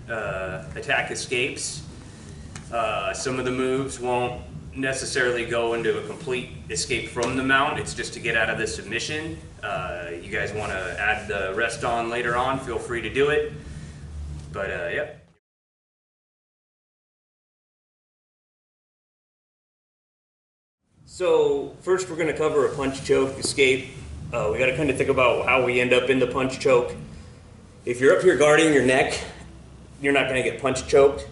attack escapes. Some of the moves won't necessarily go into a complete escape from the mount. It's just to get out of the submission. You guys want to add the rest on later on, feel free to do it. But yep. So first we're going to cover a punch choke escape. We got to kind of think about how we end up in the punch choke. If you're up here guarding your neck, you're not going to get punch choked.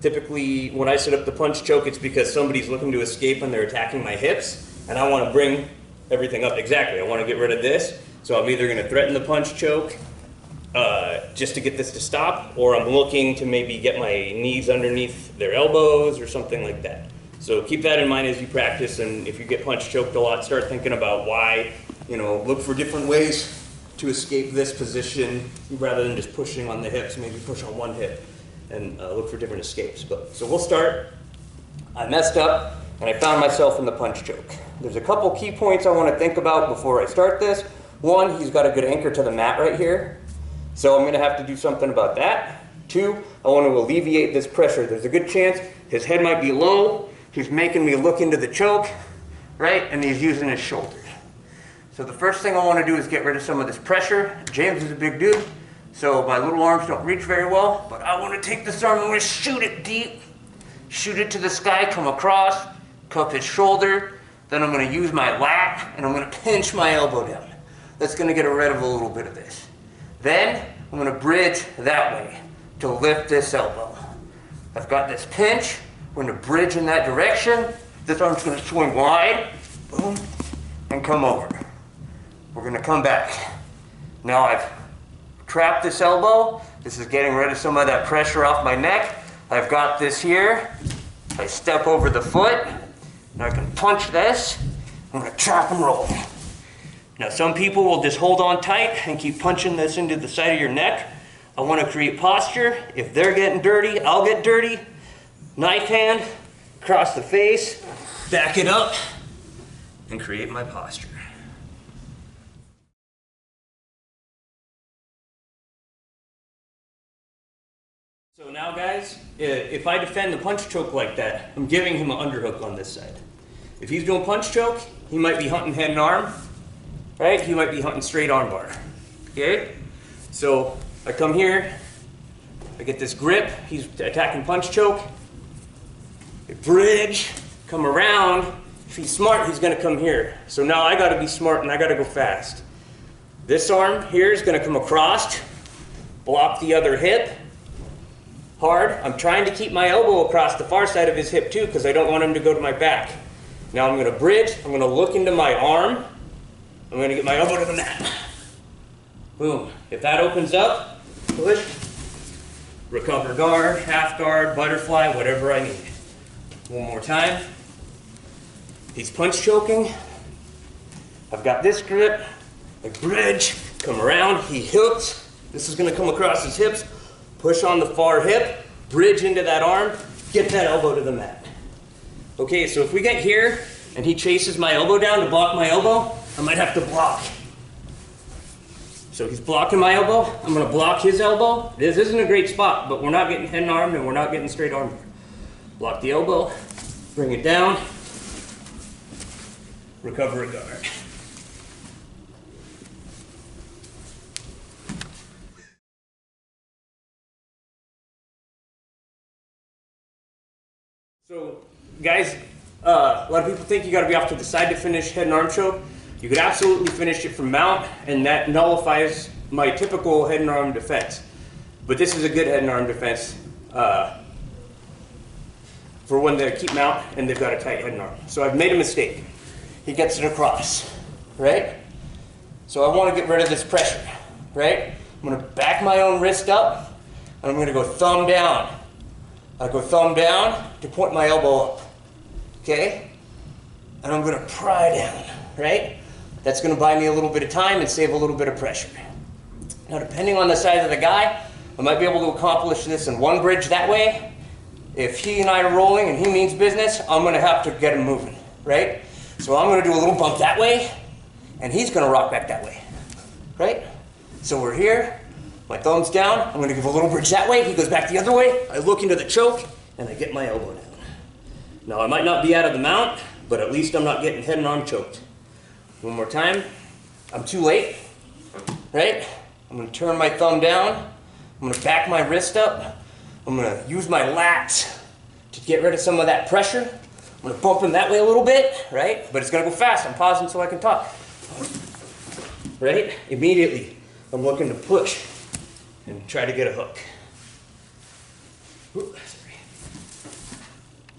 Typically, when I set up the punch choke, it's because somebody's looking to escape and they're attacking my hips, and I want to bring everything up. Exactly, I want to get rid of this, so I'm either going to threaten the punch choke just to get this to stop, or I'm looking to maybe get my knees underneath their elbows or something like that. So keep that in mind as you practice, and if you get punch choked a lot, start thinking about why, look for different ways to escape this position rather than just pushing on the hips. Maybe push on one hip and look for different escapes. So we'll start. I messed up and I found myself in the punch choke. There's a couple key points I want to think about before I start this. One, he's got a good anchor to the mat right here, so I'm going to have to do something about that. Two, I want to alleviate this pressure. There's a good chance his head might be low. He's making me look into the choke, right? And he's using his shoulders. So the first thing I want to do is get rid of some of this pressure. James is a big dude, so my little arms don't reach very well, but I want to take this arm, I'm going to shoot it deep, shoot it to the sky, come across, cup his shoulder, then I'm going to use my lat, and I'm going to pinch my elbow down. That's going to get rid of a little bit of this. Then I'm going to bridge that way to lift this elbow. I've got this pinch, we're going to bridge in that direction, this arm's going to swing wide, boom, and come over. We're going to come back. Now I've trapped this elbow. This is getting rid of some of that pressure off my neck. I've got this here. I step over the foot, and I can punch this. I'm going to trap and roll. Now some people will just hold on tight and keep punching this into the side of your neck. I want to create posture. If they're getting dirty, I'll get dirty. Knife hand, across the face, back it up, and create my posture. So now guys, if I defend the punch choke like that, I'm giving him an underhook on this side. If he's doing punch choke, he might be hunting head and arm, right? He might be hunting straight arm bar, okay? So I come here, I get this grip, he's attacking punch choke, I bridge, come around. If he's smart, he's gonna come here. So now I gotta be smart and I gotta go fast. This arm here is gonna come across, block the other hip, hard. I'm trying to keep my elbow across the far side of his hip too because I don't want him to go to my back. Now I'm going to bridge, I'm going to look into my arm, I'm going to get my elbow to the mat. Boom. If that opens up, push, recover guard, half guard, butterfly, whatever I need. One more time. He's punch choking. I've got this grip, I bridge, come around, he hooks. This is going to come across his hips. Push on the far hip, bridge into that arm, get that elbow to the mat. Okay, so if we get here and he chases my elbow down to block my elbow, I might have to block. So he's blocking my elbow, I'm gonna block his elbow. This isn't a great spot, but we're not getting head and arm and we're not getting straight arm. Block the elbow, bring it down, recover a guard. So, guys, a lot of people think you got to be off to the side to finish head and arm choke. You could absolutely finish it from mount, and that nullifies my typical head and arm defense. But this is a good head and arm defense for when they keep mount and they've got a tight head and arm. So I've made a mistake. He gets it across, right? So I want to get rid of this pressure, right? I'm going to back my own wrist up, and I'm going to go thumb down. I go thumb down to point my elbow up, okay? And I'm gonna pry down, right? That's gonna buy me a little bit of time and save a little bit of pressure. Now, depending on the size of the guy, I might be able to accomplish this in one bridge that way. If he and I are rolling and he means business, I'm gonna have to get him moving, right? So I'm gonna do a little bump that way, and he's gonna rock back that way, right? So we're here, My thumb's down, I'm gonna give a little bridge that way, he goes back the other way, I look into the choke, and I get my elbow down. Now I might not be out of the mount, but at least I'm not getting head and arm choked. One more time, I'm too late, right? I'm gonna turn my thumb down, I'm gonna back my wrist up, I'm gonna use my lats to get rid of some of that pressure. I'm gonna bump him that way a little bit, right? But it's gonna go fast, I'm pausing so I can talk. Right? Immediately, I'm looking to push and try to get a hook.